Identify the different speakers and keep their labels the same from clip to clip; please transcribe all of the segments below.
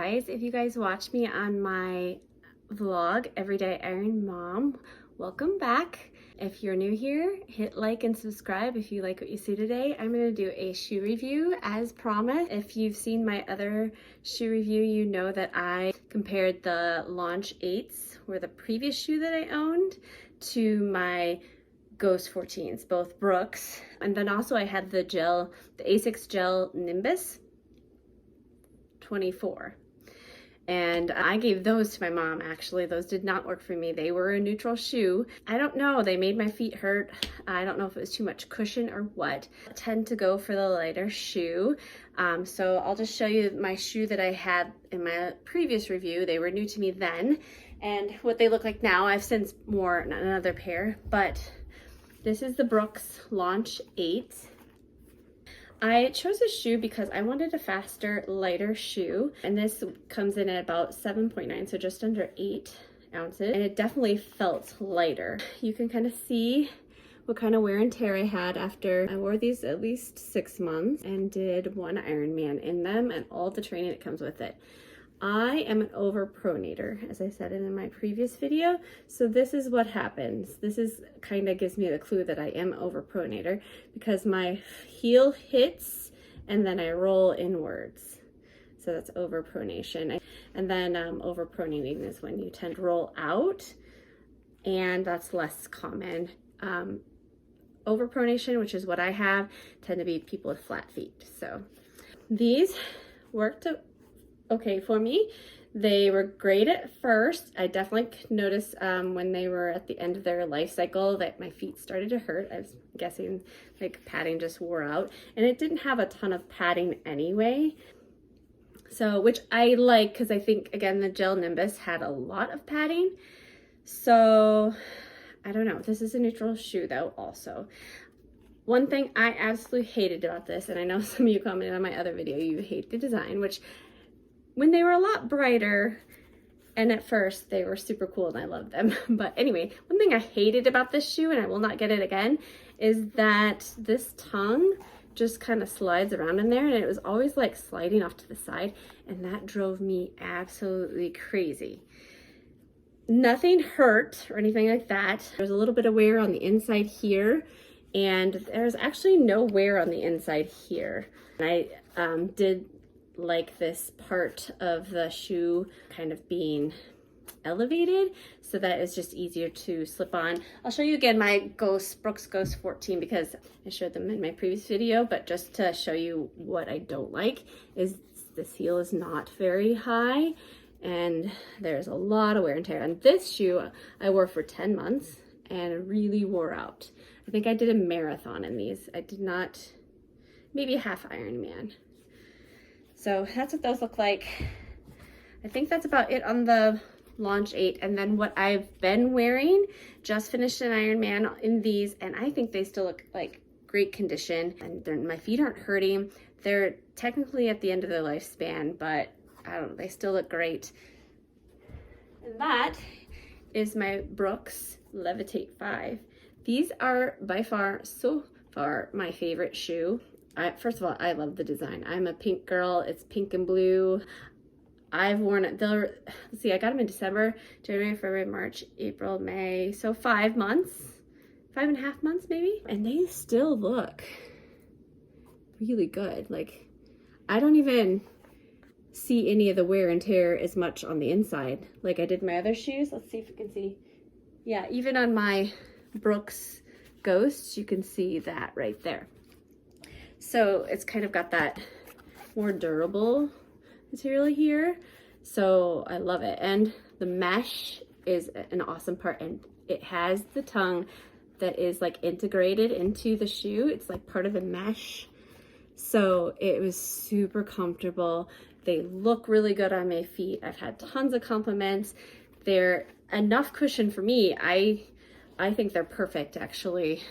Speaker 1: guys. If you guys watch me on my vlog, Everyday Iron Mom, welcome back. If you're new here, hit like and subscribe if you like what you see today. I'm going to do a shoe review as promised. If you've seen my other shoe review, you know that I compared the Launch 8s, were the previous shoe that I owned, to my Ghost 14s, both Brooks. And then also I had the Asics Gel Nimbus 24. And I gave those to my mom, actually. Those did not work for me. They were a neutral shoe. I don't know, they made my feet hurt. I don't know if it was too much cushion or what. I tend to go for the lighter shoe. So I'll just show you my shoe that I had in my previous review. They were new to me then. And what they look like now, I've since worn another pair, but this is the Brooks Launch 8. I chose this shoe because I wanted a faster, lighter shoe, and this comes in at about 7.9, so just under 8 ounces, and it definitely felt lighter. You can kind of see what kind of wear and tear I had after I wore these at least 6 months and did 1 Ironman in them and all the training that comes with it. I am an overpronator, as I said in my previous video, so this is what happens. This is kind of gives me the clue that I am overpronator, because my heel hits and then I roll inwards. So that's overpronation. And then overpronating is when you tend to roll out, and that's less common. Overpronation, which is what I have, tend to be people with flat feet. So these worked okay for me. They were great at first. I definitely noticed when they were at the end of their life cycle that my feet started to hurt. I was guessing like padding just wore out, and it didn't have a ton of padding anyway. So, which I like, because I think, again, the Gel Nimbus had a lot of padding. So, I don't know. This is a neutral shoe though also. One thing I absolutely hated about this, and I know some of you commented on my other video, you hate the design, which when they were a lot brighter, and at first they were super cool and I loved them. But anyway, one thing I hated about this shoe, and I will not get it again, is that this tongue just kind of slides around in there, and it was always like sliding off to the side, and that drove me absolutely crazy. Nothing hurt or anything like that. There's a little bit of wear on the inside here, and there's actually no wear on the inside here. And I did like this part of the shoe kind of being elevated, so that it's just easier to slip on. I'll show you again my Brooks Ghost 14 because I showed them in my previous video, but just to show you what I don't like is this heel is not very high, and there's a lot of wear and tear. And this shoe I wore for 10 months and it really wore out. I think I did a marathon in these. I did not, maybe a half Ironman. So that's what those look like. I think that's about it on the Launch 8. And then what I've been wearing, just finished an Ironman in these, and I think they still look like great condition. And my feet aren't hurting. They're technically at the end of their lifespan, but I don't know, they still look great. And that is my Brooks Levitate 5. These are by far, so far, my favorite shoe. First of all, I love the design. I'm a pink girl. It's pink and blue. I've worn it. Let's see, I got them in December, January, February, March, April, May. So 5 months, 5.5 months maybe. And they still look really good. Like, I don't even see any of the wear and tear as much on the inside like I did my other shoes. Let's see if you can see. Yeah, even on my Brooks Ghosts, you can see that right there. So it's kind of got that more durable material here. So I love it. And the mesh is an awesome part. And it has the tongue that is like integrated into the shoe. It's like part of the mesh. So it was super comfortable. They look really good on my feet. I've had tons of compliments. They're enough cushion for me. I think they're perfect, actually.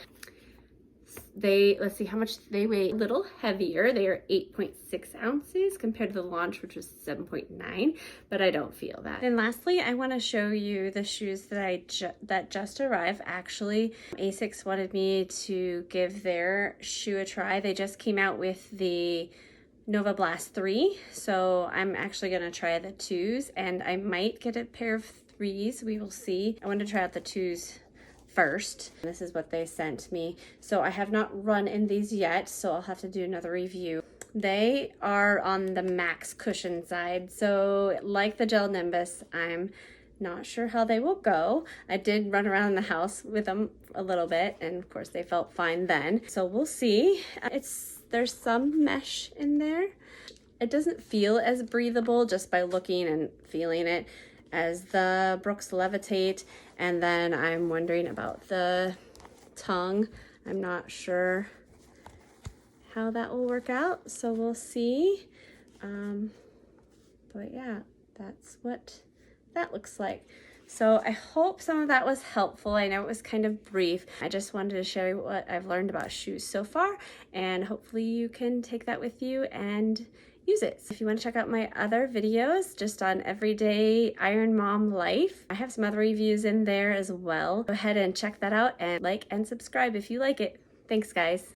Speaker 1: Let's see how much they weigh. A little heavier. They are 8.6 ounces compared to the Launch, which was 7.9, but I don't feel that. And lastly, I want to show you the shoes that just arrived. Actually, Asics wanted me to give their shoe a try. They just came out with the Nova Blast 3. So I'm actually gonna try the 2s, and I might get a pair of 3s. We will see. I want to try out the 2s first. This is what they sent me. So I have not run in these yet, so I'll have to do another review. They are on the max cushion side. So like the Gel Nimbus, I'm not sure how they will go. I did run around the house with them a little bit, and of course they felt fine then. So we'll see. There's some mesh in there. It doesn't feel as breathable just by looking and feeling it as the Brooks Levitate. And then I'm wondering about the tongue. I'm not sure how that will work out, so we'll see. But yeah, that's what that looks like. So I hope some of that was helpful. I know it was kind of brief. I just wanted to show you what I've learned about shoes so far, and hopefully you can take that with you and use it. So if you want to check out my other videos just on everyday Iron Mom life, I have some other reviews in there as well. Go ahead and check that out, and like and subscribe if you like it. Thanks, guys.